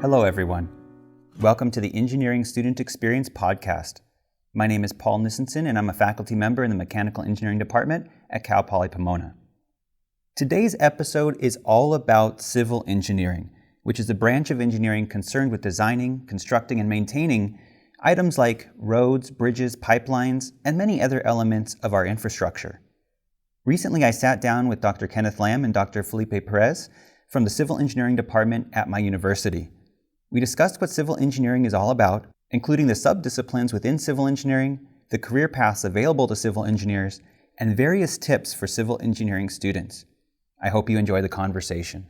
Hello, everyone. Welcome to the Engineering Student Experience podcast. My name is Paul Nissenson, and I'm a faculty member in the Mechanical Engineering Department at Cal Poly Pomona. Today's episode is all about civil engineering, which is a branch of engineering concerned with designing, constructing, and maintaining items like roads, bridges, pipelines, and many other elements of our infrastructure. Recently, I sat down with Dr. Kenneth and Dr. Felipe Perez from the Civil Engineering Department at my university. We discussed what civil engineering is all about, including the subdisciplines within civil engineering, the career paths available to civil engineers, and various tips for civil engineering students. I hope you enjoy the conversation.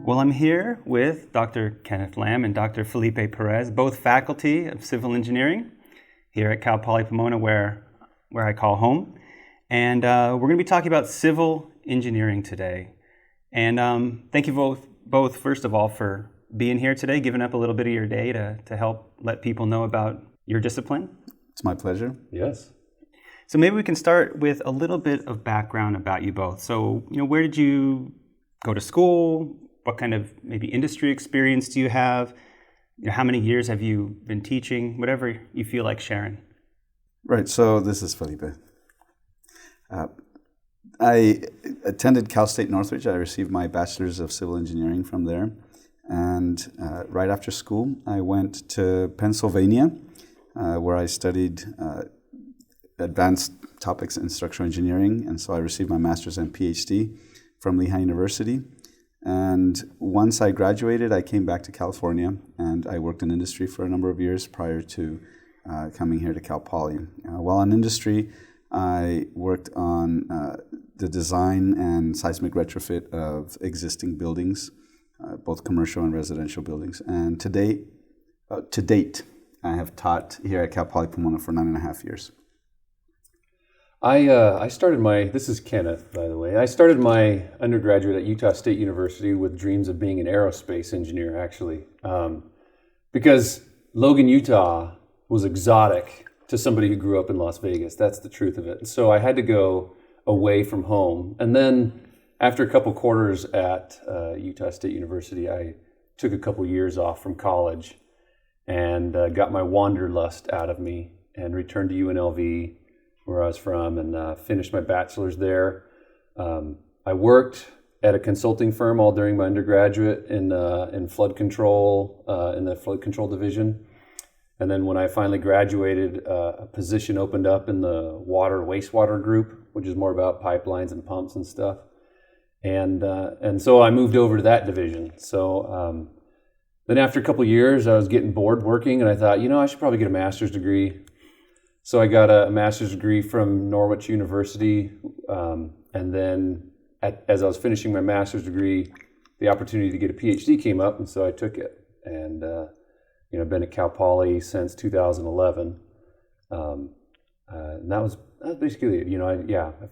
Well, I'm here with Dr. Kenneth Lamb and Dr. Felipe Perez, both faculty of civil engineering here at Cal Poly Pomona, where I call home. And we're going to be talking about civil engineering today. And thank you both, first of all, for being here today, giving up a little bit of your day to help let people know about your discipline. It's my pleasure. Yes. So maybe we can start with a little bit of background about you both. So, where did you go to school? What kind of maybe industry experience do you have? How many years have you been teaching? Whatever you feel like sharing. Right. So this is Felipe. I attended Cal State Northridge. I received my Bachelor's of Civil Engineering from there. And right after school, I went to Pennsylvania, where I studied advanced topics in structural engineering. And so I received my master's and PhD from Lehigh University. And once I graduated, I came back to California, and I worked in industry for a number of years prior to coming here to Cal Poly. While in industry, I worked on the design and seismic retrofit of existing buildings, both commercial and residential buildings. And to date, I have taught here at Cal Poly Pomona for 9.5 years. I started this is Kenneth, by the way. I started my undergraduate at Utah State University with dreams of being an aerospace engineer, actually. Because Logan, Utah was exotic to somebody who grew up in Las Vegas. That's the truth of it. So I had to go away from home. And then after a couple quarters at Utah State University, I took a couple years off from college and got my wanderlust out of me and returned to UNLV, where I was from, and finished my bachelor's there. I worked at a consulting firm all during my undergraduate in flood control, in the flood control division. And then when I finally graduated, a position opened up in the wastewater group, which is more about pipelines and pumps and stuff. And so I moved over to that division. So then after a couple of years, I was getting bored working, and I thought, I should probably get a master's degree. So I got a master's degree from Norwich University, and then as I was finishing my master's degree, the opportunity to get a PhD came up, and so I took it. And I've been at Cal Poly since 2011, and that was basically it.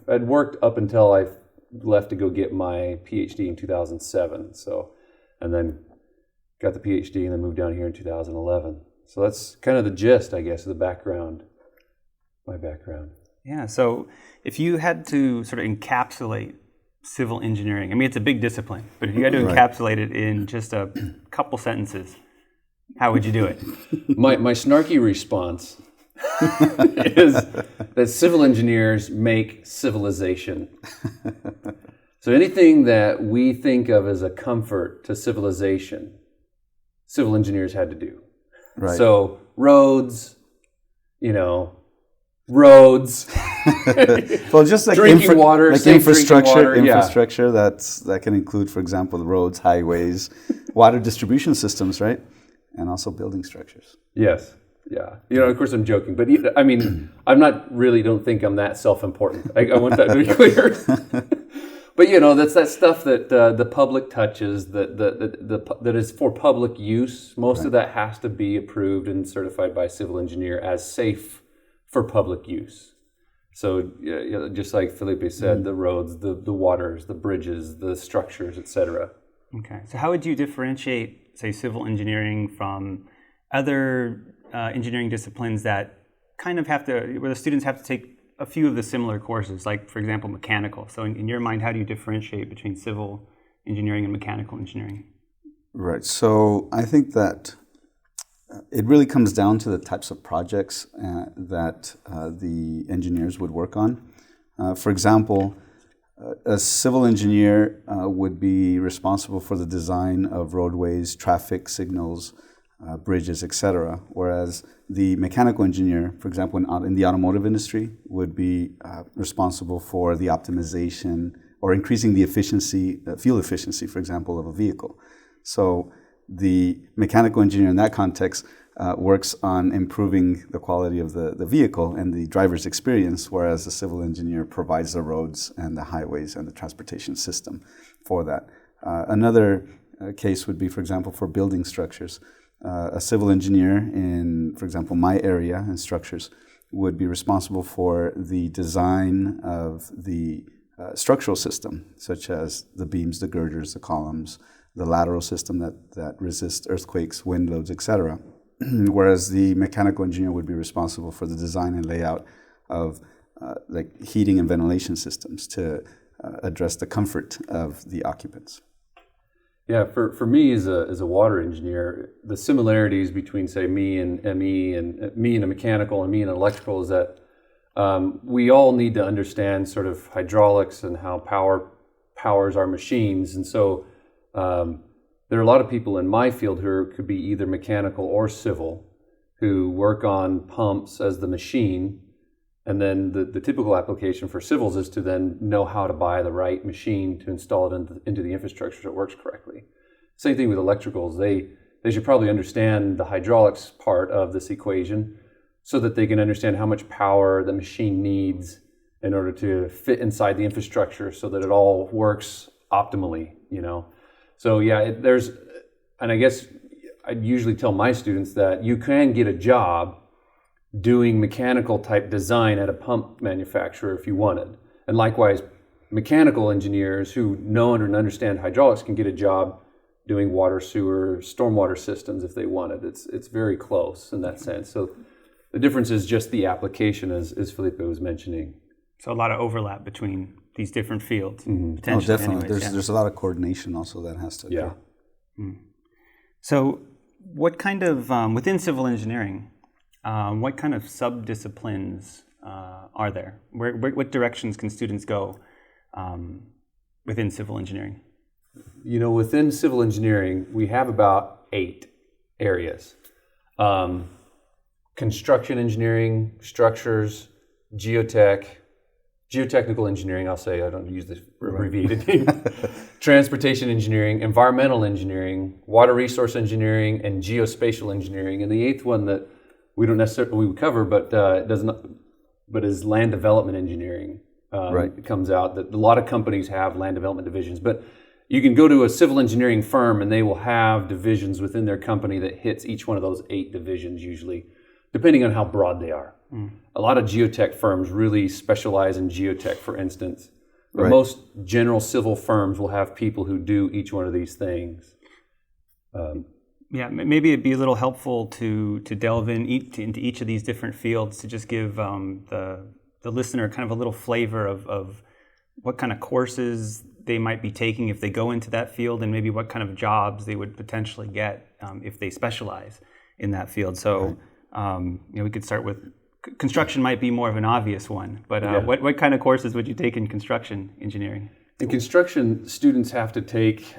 I'd worked up until I left to go get my PhD in 2007. So, and then got the PhD, and then moved down here in 2011. So that's kind of the gist, I guess, of the background. My background. Yeah, so if you had to sort of encapsulate civil engineering, I mean, it's a big discipline, but if you had to encapsulate it in just a couple sentences, how would you do it? My snarky response is that civil engineers make civilization. So anything that we think of as a comfort to civilization, civil engineers had to do. Right. So roads, well, just like drinking water, like safe infrastructure, drinking water, that can include, for example, the roads, highways, water distribution systems, right, and also building structures. Yes, yeah. Of course, I'm joking, but I mean, don't think I'm that self-important. I want that to be clear. But that's that stuff that the public touches, that is for public use. Most of that has to be approved and certified by a civil engineer as safe for public use. So just like Felipe said, the roads, the waters, the bridges, the structures, etc. Okay. So how would you differentiate, say, civil engineering from other engineering disciplines that kind of where the students have to take a few of the similar courses, like, for example, mechanical? So in your mind, how do you differentiate between civil engineering and mechanical engineering? Right. So I think that it really comes down to the types of projects that the engineers would work on. For example, a civil engineer would be responsible for the design of roadways, traffic signals, bridges, etc. Whereas the mechanical engineer, for example, in the automotive industry, would be responsible for the optimization or increasing the efficiency, fuel efficiency, for example, of a vehicle. So the mechanical engineer in that context works on improving the quality of the vehicle and the driver's experience, whereas the civil engineer provides the roads and the highways and the transportation system for that. Another case would be, for example, for building structures. A civil engineer in, for example, my area and structures would be responsible for the design of the structural system, such as the beams, the girders, the columns, the lateral system that resists earthquakes, wind loads, etc. Whereas the mechanical engineer would be responsible for the design and layout of like heating and ventilation systems to address the comfort of the occupants. Yeah, for me as a water engineer, the similarities between, say, me and ME and me and a mechanical and me and an electrical is that we all need to understand sort of hydraulics and how power powers our machines. And so there are a lot of people in my field who could be either mechanical or civil who work on pumps as the machine. And then the typical application for civils is to then know how to buy the right machine to install it into the infrastructure so it works correctly. Same thing with electricals. They should probably understand the hydraulics part of this equation so that they can understand how much power the machine needs in order to fit inside the infrastructure so that it all works optimally, you know. So yeah, and I guess I usually tell my students that you can get a job doing mechanical type design at a pump manufacturer if you wanted. And likewise, mechanical engineers who know and understand hydraulics can get a job doing water, sewer, stormwater systems if they wanted. It's very close in that sense. So the difference is just the application, as Felipe was mentioning. So a lot of overlap between these different fields. Mm-hmm. Potentially. Oh, definitely. Anyways, There's a lot of coordination also that has to occur. Yeah. Mm. So what kind of, within civil engineering, what kind of sub-disciplines are there? What directions can students go within civil engineering? You know, within civil engineering, we have about 8 areas. Construction engineering, structures, geotechnical engineering, I'll say, I don't use the abbreviated name, transportation engineering, environmental engineering, water resource engineering, and geospatial engineering. And the 8th one that we don't necessarily cover, but is land development engineering. It comes out that a lot of companies have land development divisions, but you can go to a civil engineering firm and they will have divisions within their company that hits each one of those 8 divisions usually, depending on how broad they are. A lot of geotech firms really specialize in geotech, for instance. But most general civil firms will have people who do each one of these things. Yeah, maybe it'd be a little helpful to delve into each of these different fields to just give the listener kind of a little flavor of what kind of courses they might be taking if they go into that field, and maybe what kind of jobs they would potentially get if they specialize in that field. So we could start with construction. Might be more of an obvious one, but what kind of courses would you take in construction engineering? In construction, students have to take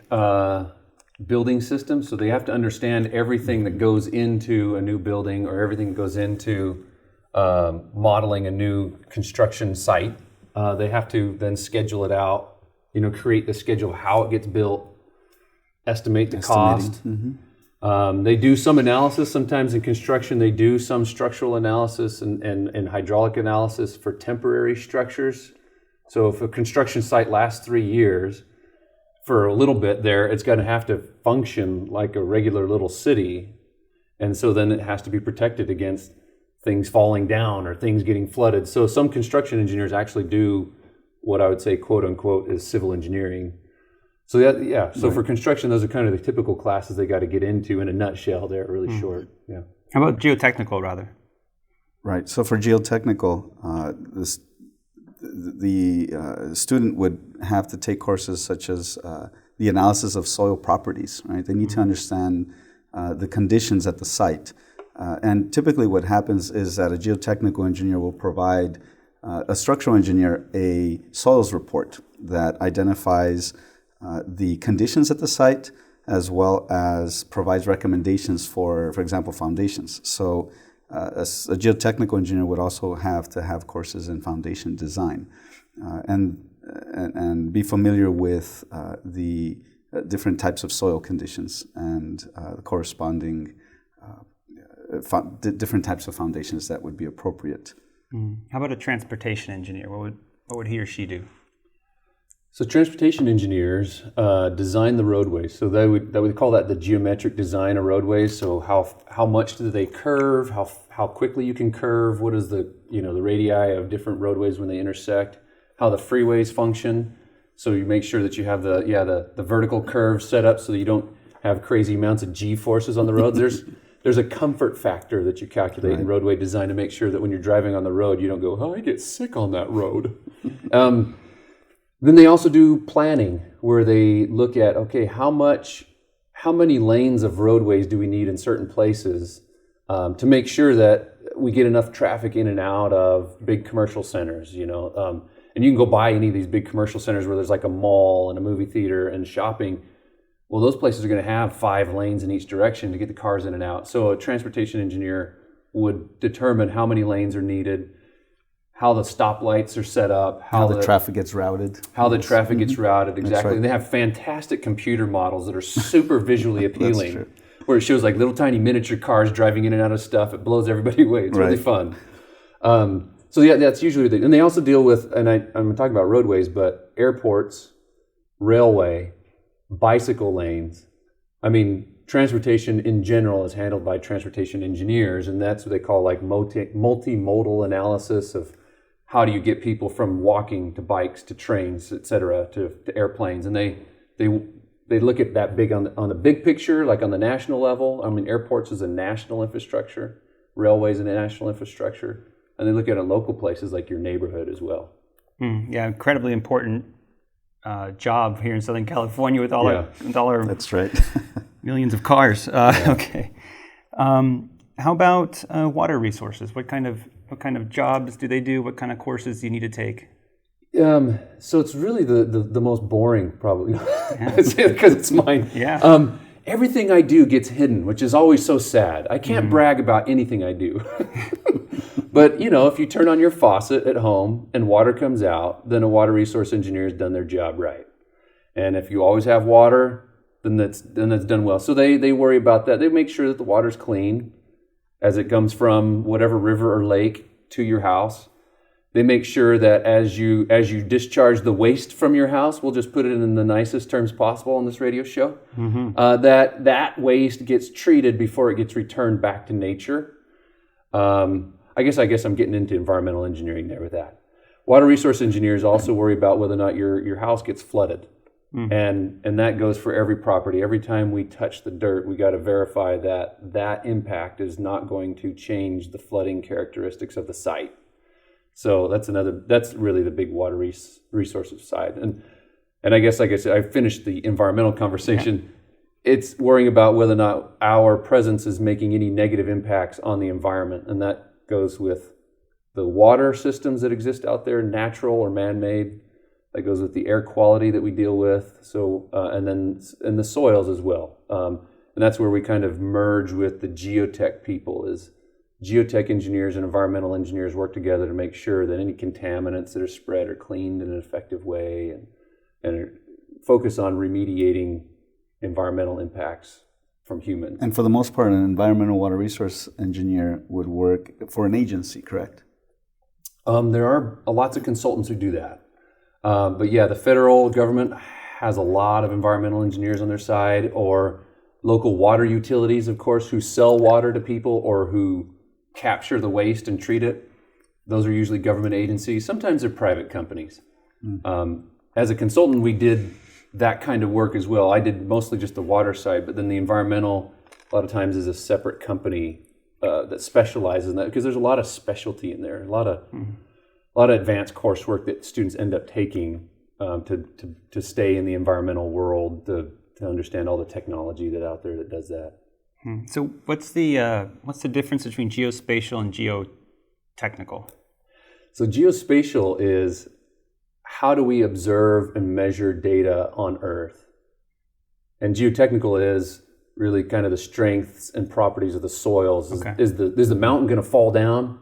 building systems, so they have to understand everything that goes into a new building or everything that goes into modeling a new construction site. They have to then schedule it out, create the schedule of how it gets built, estimate the cost. Mm-hmm. They do some analysis. Sometimes in construction, they do some structural analysis and hydraulic analysis for temporary structures. So if a construction site lasts 3 years, for a little bit there, it's going to have to function like a regular little city. And so then it has to be protected against things falling down or things getting flooded. So some construction engineers actually do what I would say, quote unquote, is civil engineering. So So for construction, those are kind of the typical classes they got to get into in a nutshell. They're really short. Yeah. How about geotechnical, rather? Right. So for geotechnical, the student would have to take courses such as the analysis of soil properties, right? They need to understand the conditions at the site. And typically what happens is that a geotechnical engineer will provide a structural engineer a soils report that identifies the conditions at the site, as well as provides recommendations for example, foundations. So a geotechnical engineer would also have to have courses in foundation design and be familiar with the different types of soil conditions and the corresponding different types of foundations that would be appropriate. How about a transportation engineer? What would he or she do? So transportation engineers design the roadways. So they would call that the geometric design of roadways. So how much do they curve? How quickly you can curve? What is the the radii of different roadways when they intersect? How the freeways function. So you make sure that you have the vertical curve set up so that you don't have crazy amounts of G forces on the roads. There's a comfort factor that you calculate in roadway design to make sure that when you're driving on the road, you don't go, oh, I get sick on that road. Then they also do planning, where they look at, okay, how many lanes of roadways do we need in certain places to make sure that we get enough traffic in and out of big commercial centers, and you can go by any of these big commercial centers where there's like a mall and a movie theater and shopping. Well, those places are going to have 5 lanes in each direction to get the cars in and out. So a transportation engineer would determine how many lanes are needed, how the stoplights are set up, how the traffic gets routed. How the traffic gets routed, exactly. Right. And they have fantastic computer models that are super visually appealing, where it shows like little tiny miniature cars driving in and out of stuff. It blows everybody away. It's really fun. So yeah, that's usually and they also deal with, and I'm talking about roadways, but airports, railway, bicycle lanes. I mean, transportation in general is handled by transportation engineers, and that's what they call like multimodal analysis of how do you get people from walking to bikes to trains, et cetera, to airplanes. And they look at that big on the big picture, like on the national level. I mean, airports is a national infrastructure, railways is a national infrastructure, and they look at it in local places like your neighborhood as well. Yeah, incredibly important job here in Southern California with all our that's right. millions of cars. Okay. How about water resources? What kind of jobs do they do? What kind of courses do you need to take? So it's really the most boring, probably, because it's mine. Yeah. Everything I do gets hidden, which is always so sad. I can't brag about anything I do. But, if you turn on your faucet at home and water comes out, then a water resource engineer has done their job right. And if you always have water, then that's done well. So they worry about that. They make sure that the water's clean as it comes from whatever river or lake to your house. They make sure that as you discharge the waste from your house, we'll just put it in the nicest terms possible on this radio show, that waste gets treated before it gets returned back to nature. I guess I'm getting into environmental engineering there with that. Water resource engineers also worry about whether or not your house gets flooded. And that goes for every property. Every time we touch the dirt, we got to verify that impact is not going to change the flooding characteristics of the site. So that's really the big water resources side. And I guess, like I said, I finished the environmental conversation. Yeah. It's worrying about whether or not our presence is making any negative impacts on the environment. And that goes with the water systems that exist out there, natural or man-made. That goes with the air quality that we deal with. So, and the soils as well. And that's where we kind of merge with the geotech people. Is geotech engineers and environmental engineers work together to make sure that any contaminants that are spread are cleaned in an effective way, and focus on remediating environmental impacts from humans. And for the most part, an environmental water resource engineer would work for an agency, correct? There are lots of consultants who do that. But yeah, the federal government has a lot of environmental engineers on their side, or local water utilities, of course, who sell water to people or who capture the waste and treat it. Those are usually government agencies. Sometimes they're private companies. As a consultant, we did that kind of work as well. I did mostly just the water side, but then the environmental, a lot of times, is a separate company that specializes in that, because there's a lot of specialty in there, a lot of advanced coursework that students end up taking to stay in the environmental world, to understand all the technology that out there that does that. So what's the difference between geospatial and geotechnical? So geospatial is how do we observe and measure data on Earth? And geotechnical is really kind of the strengths and properties of the soils. Okay. Is the mountain going to fall down?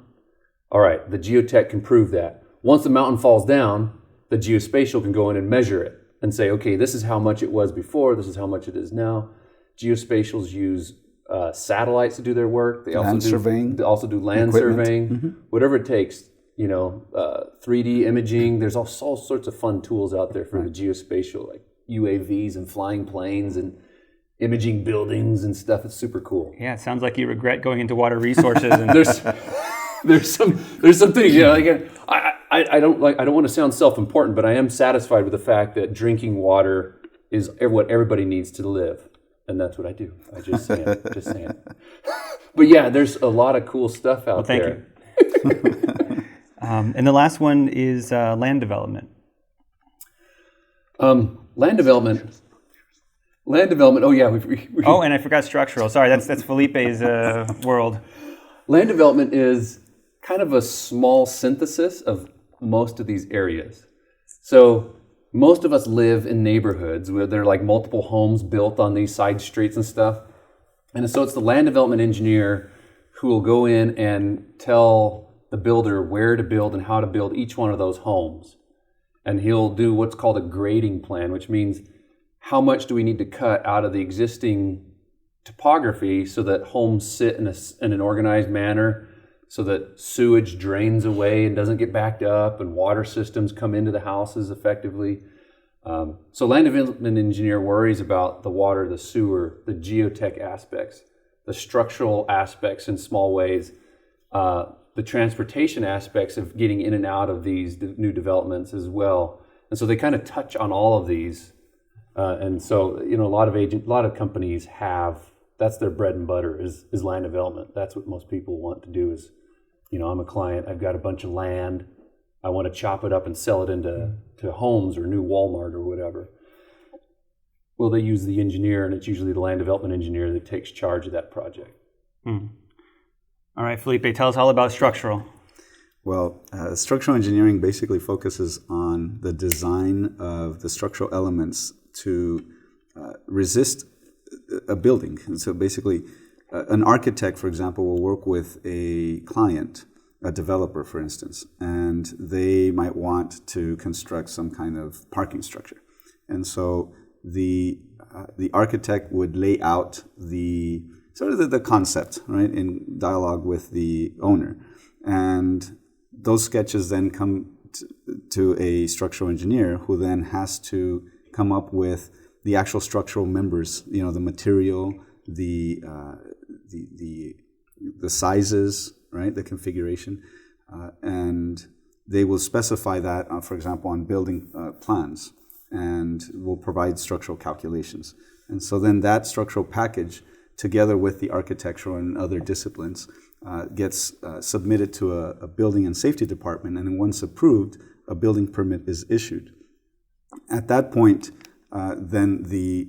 All right, the geotech can prove that. Once the mountain falls down, the geospatial can go in and measure it and say, okay, this is how much it was before, this is how much it is now. Geospatials use satellites to do their work. They also do land surveying, whatever it takes. 3D imaging. There's all sorts of fun tools out there for the geospatial, like UAVs and flying planes and imaging buildings and stuff. It's super cool. Yeah, it sounds like you regret going into water resources. And there's some things. I don't want to sound self-important, but I am satisfied with the fact that drinking water is what everybody needs to live, and that's what I do. I just saying. But yeah, there's a lot of cool stuff out there. Thank you. And the last one is land development. Land development. Oh yeah. And I forgot structural. Sorry, that's Felipe's world. Land development is kind of a small synthesis of most of these areas. So most of us live in neighborhoods where there are like multiple homes built on these side streets and stuff. And so it's the land development engineer who will go in and tell the builder where to build and how to build each one of those homes. And he'll do what's called a grading plan, which means how much do we need to cut out of the existing topography so that homes sit in an organized manner, so that sewage drains away and doesn't get backed up and water systems come into the houses effectively. So land development engineer worries about the water, the sewer, the geotech aspects, the structural aspects in small ways, the transportation aspects of getting in and out of these new developments as well. And so they kind of touch on all of these. And so, a lot of companies have, that's their bread and butter is land development. That's what most people want to do is, I'm a client, I've got a bunch of land, I want to chop it up and sell it into homes or new Walmart or whatever. Well, they use the engineer, and it's usually the land development engineer that takes charge of that project. All right, Felipe, tell us all about structural. Well, structural engineering basically focuses on the design of the structural elements to resist a building. And so basically, an architect, for example, will work with a client, a developer, for instance, and they might want to construct some kind of parking structure. And so the architect would lay out the concept, right, in dialogue with the owner. And those sketches then come to a structural engineer who then has to come up with the actual structural members, the material, the sizes, right, the configuration, and they will specify that, for example, on building plans, and will provide structural calculations. And so then that structural package, together with the architectural and other disciplines, gets submitted to a building and safety department, and then once approved, a building permit is issued. At that point, then the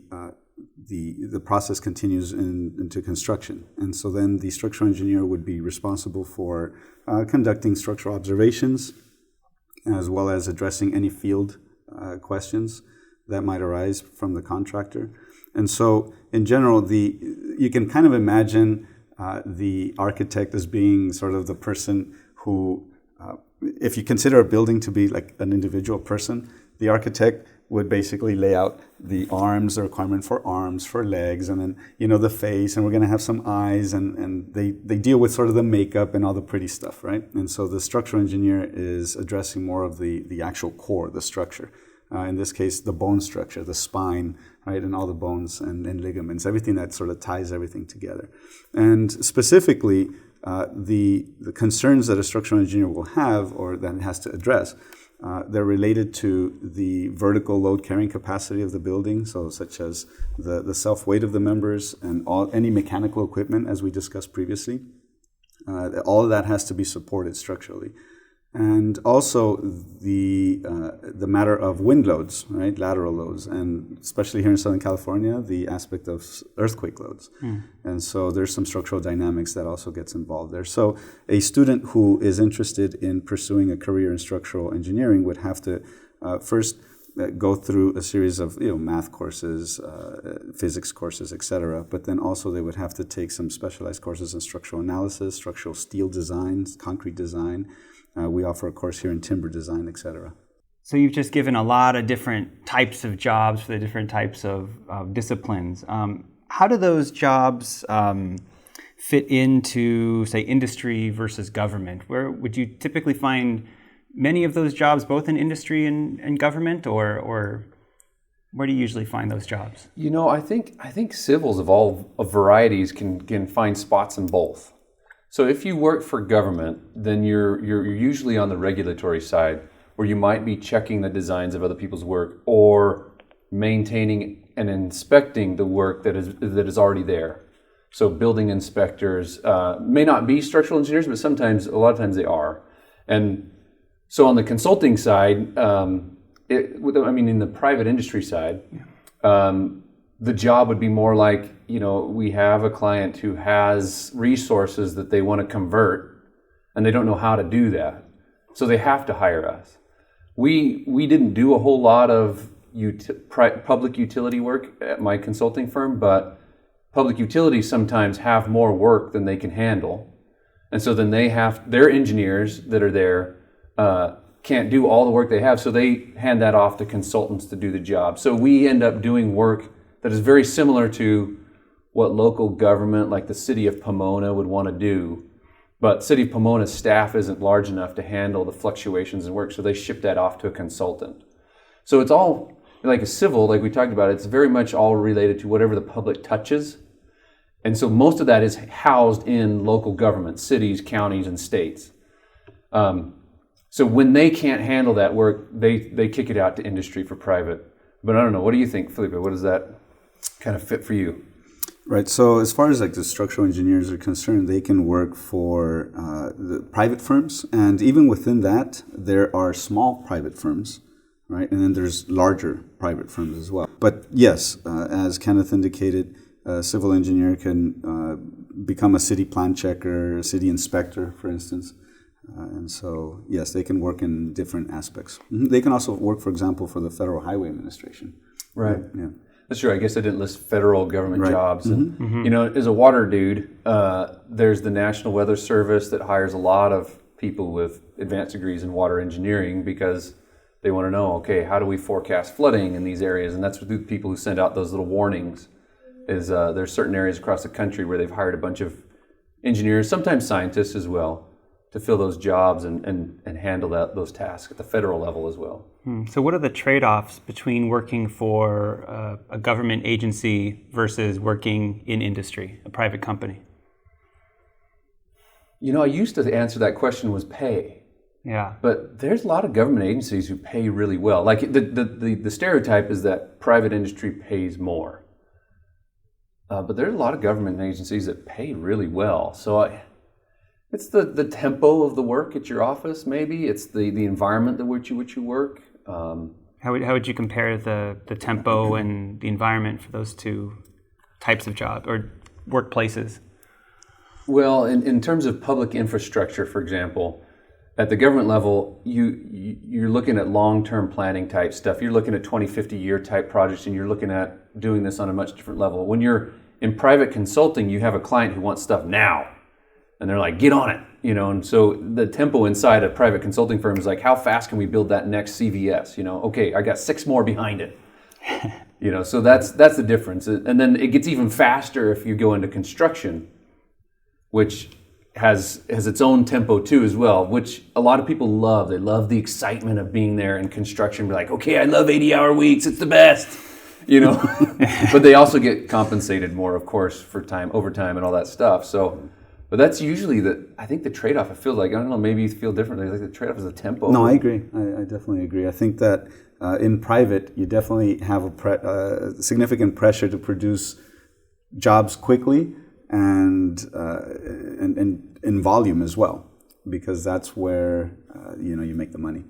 process continues into construction. And so then the structural engineer would be responsible for conducting structural observations, as well as addressing any field questions that might arise from the contractor. And so in general, you can kind of imagine the architect as being sort of the person who, if you consider a building to be like an individual person, the architect would basically lay out the arms, the requirement for arms, for legs, and then, the face, and we're going to have some eyes, and they deal with sort of the makeup and all the pretty stuff, right? And so the structural engineer is addressing more of the actual core, the structure. In this case, the bone structure, the spine, right, and all the bones and ligaments, everything that sort of ties everything together. And specifically, the concerns that a structural engineer will have, or that it has to address, they're related to the vertical load carrying capacity of the building, so such as the self-weight of the members and any mechanical equipment, as we discussed previously. All of that has to be supported structurally. And also the matter of wind loads, right, lateral loads, and especially here in Southern California, the aspect of earthquake loads. And so there's some structural dynamics that also gets involved there. So a student who is interested in pursuing a career in structural engineering would have to first go through a series of math courses, physics courses, etc. But then also they would have to take some specialized courses in structural analysis, structural steel design, concrete design. We offer a course here in timber design, etc. So you've just given a lot of different types of jobs for the different types of disciplines. How do those jobs fit into, say, industry versus government? Where would you typically find many of those jobs, both in industry and government, or where do you usually find those jobs? I think civils of all varieties can find spots in both. So if you work for government, then you're usually on the regulatory side, where you might be checking the designs of other people's work or maintaining and inspecting the work that is already there. So building inspectors may not be structural engineers, but a lot of times they are. And so on the consulting side, in the private industry side, the job would be more like, we have a client who has resources that they want to convert, and they don't know how to do that. So they have to hire us. We didn't do a whole lot of public utility work at my consulting firm, but public utilities sometimes have more work than they can handle. And so then their engineers that are there can't do all the work they have, so they hand that off to consultants to do the job. So we end up doing work that is very similar to what local government, like the city of Pomona, would want to do. But city of Pomona's staff isn't large enough to handle the fluctuations in work, so they ship that off to a consultant. So it's all, like a civil, like we talked about, it's very much all related to whatever the public touches. And so most of that is housed in local government, cities, counties, and states. So when they can't handle that work, they kick it out to industry for private. But I don't know, what do you think, Felipe? What does that kind of fit for you? Right. So as far as the structural engineers are concerned, they can work for the private firms, and even within that, there are small private firms, right? And then there's larger private firms as well. But yes, as Kenneth indicated, a civil engineer can become a city plan checker, a city inspector, for instance. And so, yes, they can work in different aspects. They can also work, for example, for the Federal Highway Administration. Right. Yeah. That's true. I guess I didn't list federal government jobs. And, as a water dude, there's the National Weather Service that hires a lot of people with advanced degrees in water engineering because they want to know, okay, how do we forecast flooding in these areas? And that's what the people who send out those little warnings is there's certain areas across the country where they've hired a bunch of engineers, sometimes scientists as well, to fill those jobs and handle those tasks at the federal level as well. So what are the trade-offs between working for a government agency versus working in industry, a private company? I used to answer that question was pay. Yeah. But there's a lot of government agencies who pay really well. Like the stereotype is that private industry pays more. But there's a lot of government agencies that pay really well. So it's the tempo of the work at your office, maybe. It's the environment in which you work. How would you compare the tempo and the environment for those two types of jobs or workplaces? Well, in terms of public infrastructure, for example, at the government level, you're looking at long-term planning type stuff. You're looking at 20, 50-year type projects, and you're looking at doing this on a much different level. When you're in private consulting, you have a client who wants stuff now. And they're like, get on it, and so the tempo inside a private consulting firm is like, how fast can we build that next CVS? Okay, I got 6 more behind it. So that's the difference. And then it gets even faster if you go into construction, which has its own tempo too as well, which a lot of people love. They love the excitement of being there in construction. Be like, okay, I love 80-hour weeks. It's the best, But they also get compensated more, of course, for overtime and all that stuff. So. But that's usually I think the trade-off, it feels like, I don't know, maybe you feel differently. Like the trade-off is the tempo. No, I agree. I definitely agree. I think that in private, you definitely have a significant pressure to produce jobs quickly and in volume as well. because that's where you make the money.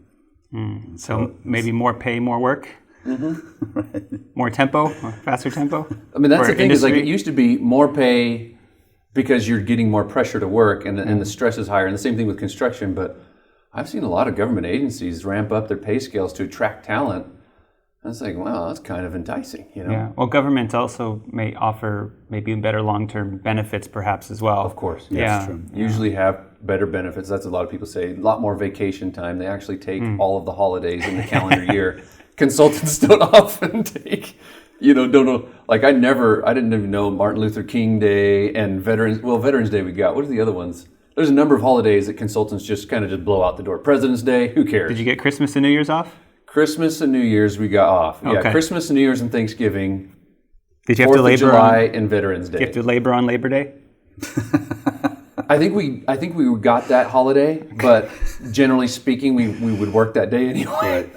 So maybe more pay, more work. Right. More tempo, faster tempo. I mean, that's the thing, is like industry? it used to be more pay because you're getting more pressure to work and the stress is higher, and the same thing with construction. But I've seen a lot of government agencies ramp up their pay scales to attract talent. And it's like, wow, that's kind of enticing, Yeah. Well, governments also may offer maybe better long-term benefits, perhaps as well. Of course. Yeah. True. Usually have better benefits. That's what a lot of people say. A lot more vacation time. They actually take all of the holidays in the calendar year. Consultants don't often take, don't know. Like I didn't even know Martin Luther King Day and Veterans Day we got. What are the other ones? There's a number of holidays that consultants just kind of just blow out the door. President's Day, who cares? Did you get Christmas and New Year's off? Christmas and New Year's we got off. Okay. Yeah, Christmas and New Year's and Thanksgiving. Did you have to 4th of labor July on? and Veterans Day. You have to labor on Labor Day? I think we got that holiday, but generally speaking, we would work that day anyway.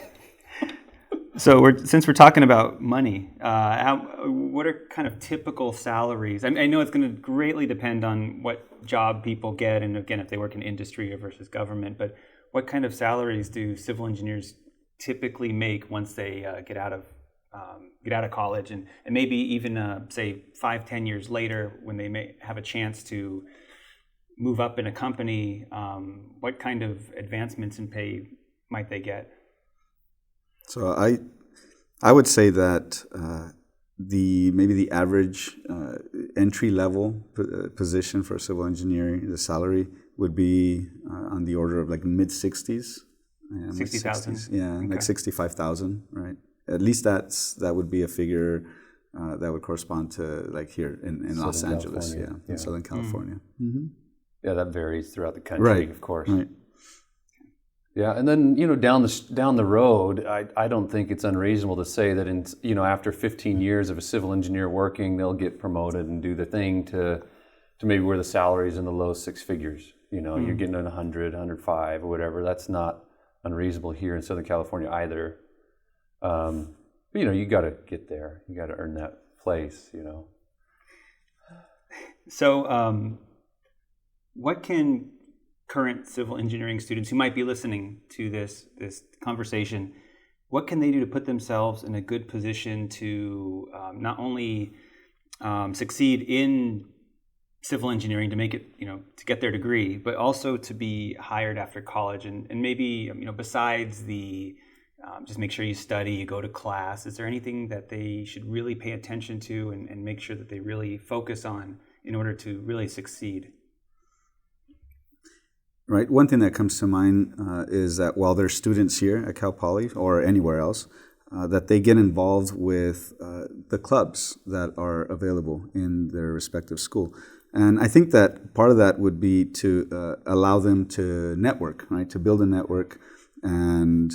So since we're talking about money, what are kind of typical salaries? I know it's going to greatly depend on what job people get, and again, if they work in industry or versus government. But what kind of salaries do civil engineers typically make once they get out of college, and maybe even say 5-10 years later when they may have a chance to move up in a company? What kind of advancements in pay might they get? So I would say that maybe the average entry level position for civil engineering, the salary would be on the order of like mid-60s. 60,000? Yeah, Okay. like 65,000, right? At least that would be a figure that would correspond to like here in Los Angeles, in Southern California. Mm-hmm. Yeah, that varies throughout the country, Right. of course. Right. Yeah, and then down the road, I don't think it's unreasonable to say that after 15 years of a civil engineer working, they'll get promoted and do the thing to maybe where the salary's in the low six figures. You're getting an 100, 105 or whatever. That's not unreasonable here in Southern California either. But you got to get there. You got to earn that place. So, what can current civil engineering students who might be listening to this conversation, what can they do to put themselves in a good position to not only succeed in civil engineering, to make it, to get their degree, but also to be hired after college, and maybe, besides the just make sure you study, you go to class, is there anything that they should really pay attention to and make sure that they really focus on in order to really succeed? Right. One thing that comes to mind is that while they're students here at Cal Poly or anywhere else, that they get involved with the clubs that are available in their respective school. And I think that part of that would be to allow them to network, right? To build a network, and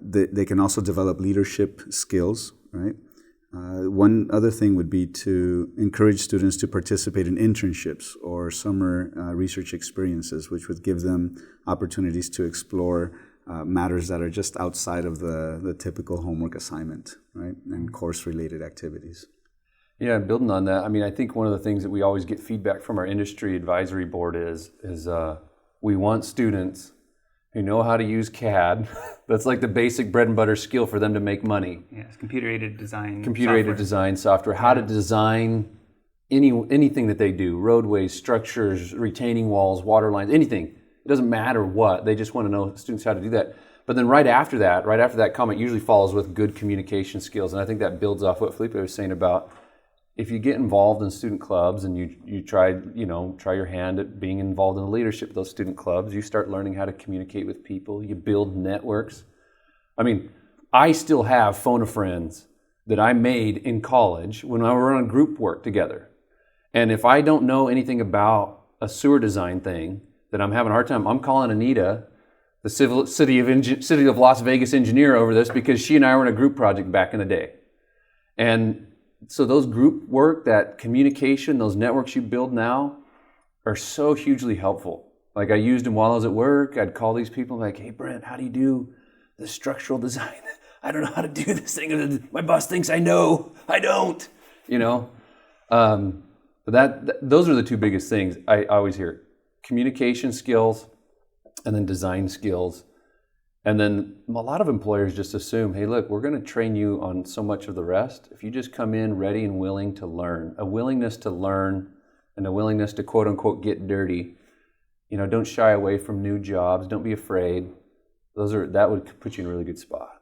they can also develop leadership skills, right? One other thing would be to encourage students to participate in internships or summer research experiences, which would give them opportunities to explore matters that are just outside of the typical homework assignment, right? And course-related activities. Yeah, building on that, I think one of the things that we always get feedback from our industry advisory board is we want students who know how to use CAD. That's like the basic bread and butter skill for them to make money. Yes, computer-aided design software, how to design anything that they do, roadways, structures, retaining walls, water lines, anything. It doesn't matter what, they just want to know students how to do that. But then right after that comment usually follows with good communication skills. And I think that builds off what Felipe was saying about if you get involved in student clubs and you try your hand at being involved in the leadership of those student clubs, you start learning how to communicate with people, you build networks. I still have phone a friends that I made in college when we were on group work together. And if I don't know anything about a sewer design thing that I'm having a hard time, I'm calling Anita, the city of Las Vegas engineer, over this because she and I were in a group project back in the day. And so those group work, that communication, those networks you build now are so hugely helpful. Like I used them while I was at work. I'd call these people like, hey, Brent, how do you do the structural design? I don't know how to do this thing. My boss thinks I know. I don't, But those are the two biggest things I always hear. Communication skills and then design skills. And then a lot of employers just assume, hey, look, we're going to train you on so much of the rest. If you just come in ready and willing to learn, a willingness to learn and a willingness to quote unquote get dirty, don't shy away from new jobs. Don't be afraid. That would put you in a really good spot.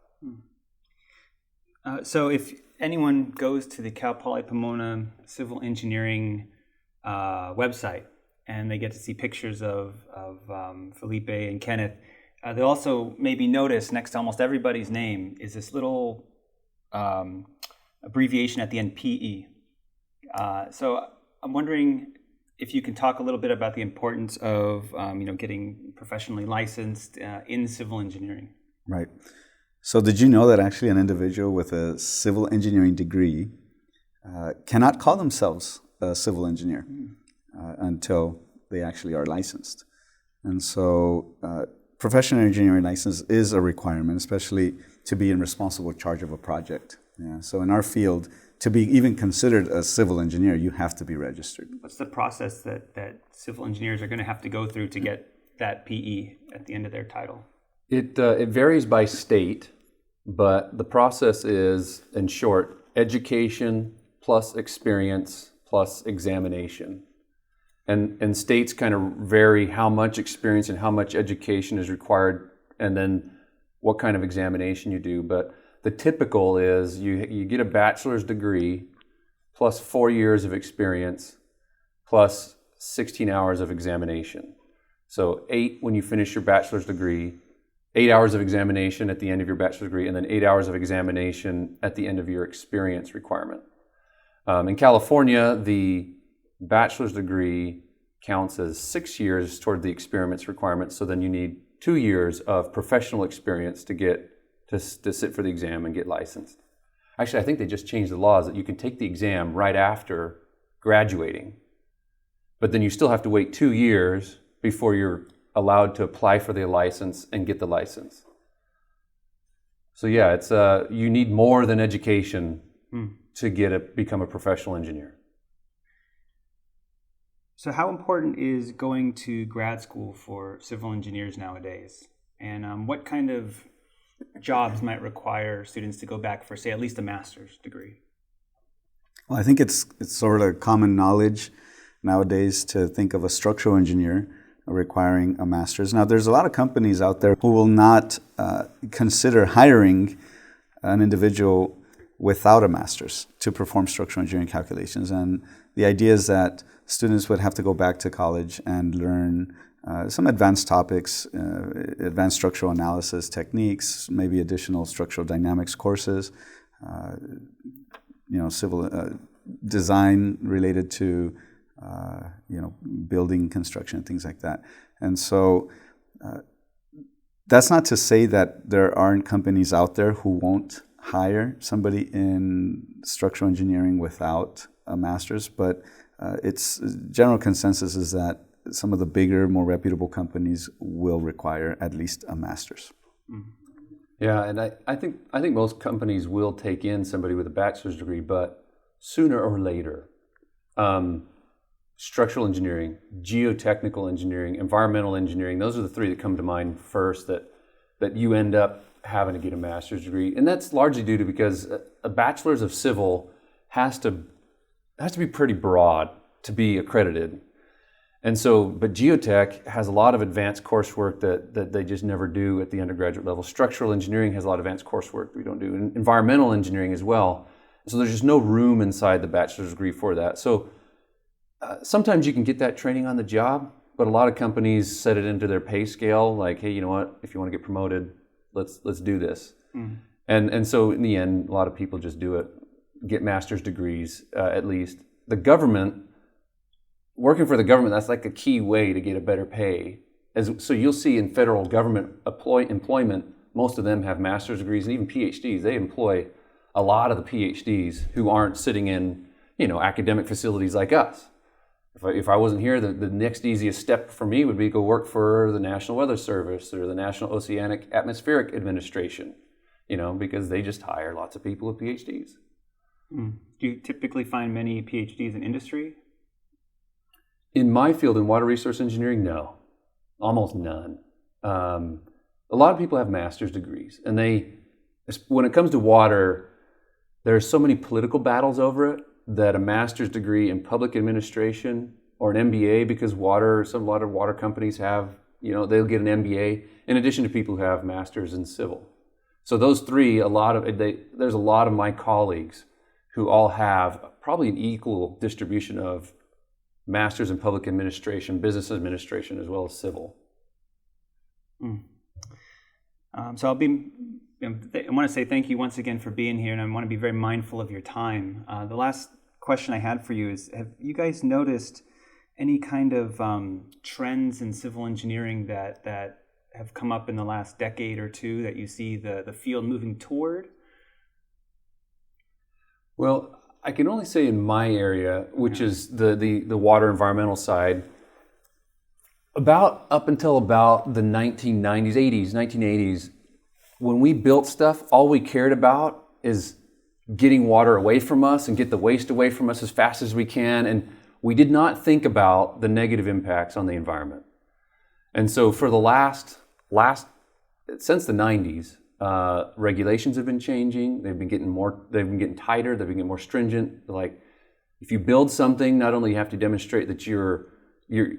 So if anyone goes to the Cal Poly Pomona Civil Engineering website and they get to see pictures of Felipe and Kenneth, they'll also maybe notice next to almost everybody's name is this little abbreviation at the end, PE. So I'm wondering if you can talk a little bit about the importance of getting professionally licensed in civil engineering. Right. So did you know that actually an individual with a civil engineering degree cannot call themselves a civil engineer until they actually are licensed? And so professional engineering license is a requirement, especially to be in responsible charge of a project. Yeah. So in our field, to be even considered a civil engineer, you have to be registered. What's the process that civil engineers are going to have to go through to get that PE at the end of their title? It varies by state, but the process is, in short, education plus experience plus examination. And states kind of vary how much experience and how much education is required, and then what kind of examination you do. But the typical is you get a bachelor's degree plus 4 years of experience plus 16 hours of examination. So 8 when you finish your bachelor's degree, 8 hours of examination at the end of your bachelor's degree, and then 8 hours of examination at the end of your experience requirement. In California, the bachelor's degree counts as 6 years toward the experience requirement, so then you need 2 years of professional experience to sit for the exam and get licensed. Actually, I think they just changed the laws that you can take the exam right after graduating, but then you still have to wait 2 years before you're allowed to apply for the license and get the license. So yeah, it's you need more than education to become a professional engineer. So how important is going to grad school for civil engineers nowadays? And what kind of jobs might require students to go back for, say, at least a master's degree? Well, I think it's sort of common knowledge nowadays to think of a structural engineer requiring a master's. Now, there's a lot of companies out there who will not consider hiring an individual without a master's to perform structural engineering calculations. And the idea is that students would have to go back to college and learn some advanced topics, advanced structural analysis techniques, maybe additional structural dynamics courses, civil design related to building construction, things like that. And so that's not to say that there aren't companies out there who won't hire somebody in structural engineering without a master's, but its general consensus is that some of the bigger, more reputable companies will require at least a master's. Yeah, and I think most companies will take in somebody with a bachelor's degree, but sooner or later, structural engineering, geotechnical engineering, environmental engineering, those are the three that come to mind first that you end up having to get a master's degree. And that's largely due to because a bachelor's of civil has to be pretty broad to be accredited. And so, but geotech has a lot of advanced coursework that they just never do at the undergraduate level. Structural engineering has a lot of advanced coursework that we don't do. And environmental engineering as well. So there's just no room inside the bachelor's degree for that. So sometimes you can get that training on the job, but a lot of companies set it into their pay scale, like, hey, you know what, if you want to get promoted, let's do this. And so in the end, a lot of people just do it, get master's degrees at least. The government, working for the government, that's like a key way to get a better pay. So you'll see in federal government employment, most of them have master's degrees and even PhDs. They employ a lot of the PhDs who aren't sitting in, academic facilities like us. If I wasn't here, the next easiest step for me would be go work for the National Weather Service or the National Oceanic Atmospheric Administration, because they just hire lots of people with PhDs. Do you typically find many PhDs in industry? In my field, in water resource engineering, no. Almost none. a lot of people have master's degrees, and when it comes to water, there are so many political battles over it that a master's degree in public administration or an MBA, because a lot of water companies have, they'll get an MBA in addition to people who have masters in civil. So those three, there's a lot of my colleagues who all have probably an equal distribution of masters in public administration, business administration, as well as civil. So I want to say thank you once again for being here, and I want to be very mindful of your time. The last question I had for you is, have you guys noticed any kind of trends in civil engineering that have come up in the last decade or two that you see the field moving toward? Well, I can only say in my area, which is the water environmental side, up until about the 1980s, when we built stuff, all we cared about is getting water away from us and get the waste away from us as fast as we can. And we did not think about the negative impacts on the environment. And so for the since the 90s, regulations have been changing. They've been getting tighter. They've been getting more stringent. Like, if you build something, not only you have to demonstrate that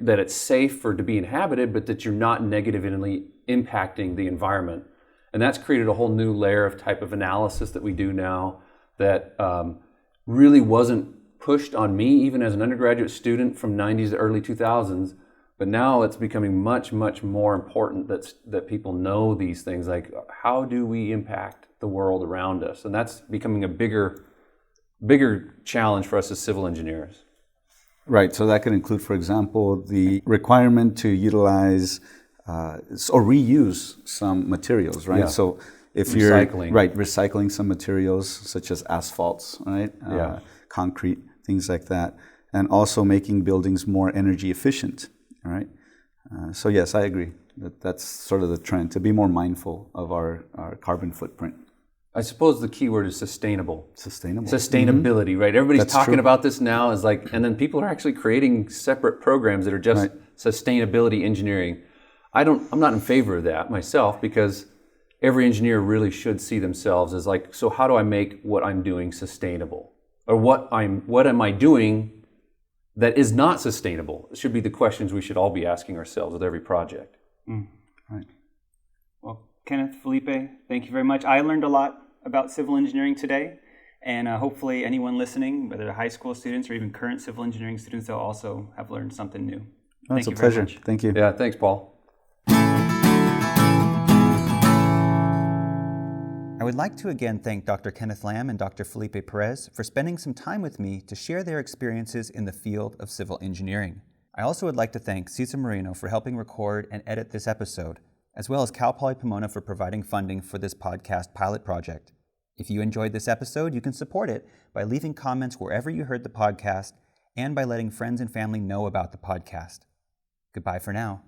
that it's safe to be inhabited, but that you're not negatively impacting the environment. And that's created a whole new layer of type of analysis that we do now that really wasn't pushed on me, even as an undergraduate student from 90s to early 2000s. But now it's becoming much, much more important that people know these things, like how do we impact the world around us? And that's becoming a bigger challenge for us as civil engineers. Right, so that could include, for example, the requirement to utilize or reuse some materials, right? Yeah. So if recycling some materials such as asphalts, right? Concrete, things like that, and also making buildings more energy efficient, all right? So yes, I agree that's sort of the trend, to be more mindful of our carbon footprint. I suppose the key word is sustainable. Sustainability, right? Everybody's That's talking true. about this now, and then people are actually creating separate programs that are just sustainability engineering. I'm not in favor of that myself, because every engineer really should see themselves as like, so how do I make what I'm doing sustainable? Or what am I doing that is not sustainable? It should be the questions we should all be asking ourselves with every project. Right. Well, Kenneth, Felipe, thank you very much. I learned a lot about civil engineering today, and hopefully anyone listening, whether they're high school students or even current civil engineering students, they'll also have learned something new. It's a pleasure. Thank you. Yeah, thanks, Paul. I would like to again thank Dr. Kenneth Lamb and Dr. Felipe Perez for spending some time with me to share their experiences in the field of civil engineering. I also would like to thank Cesar Moreno for helping record and edit this episode, as well as Cal Poly Pomona for providing funding for this podcast pilot project. If you enjoyed this episode, you can support it by leaving comments wherever you heard the podcast and by letting friends and family know about the podcast. Goodbye for now.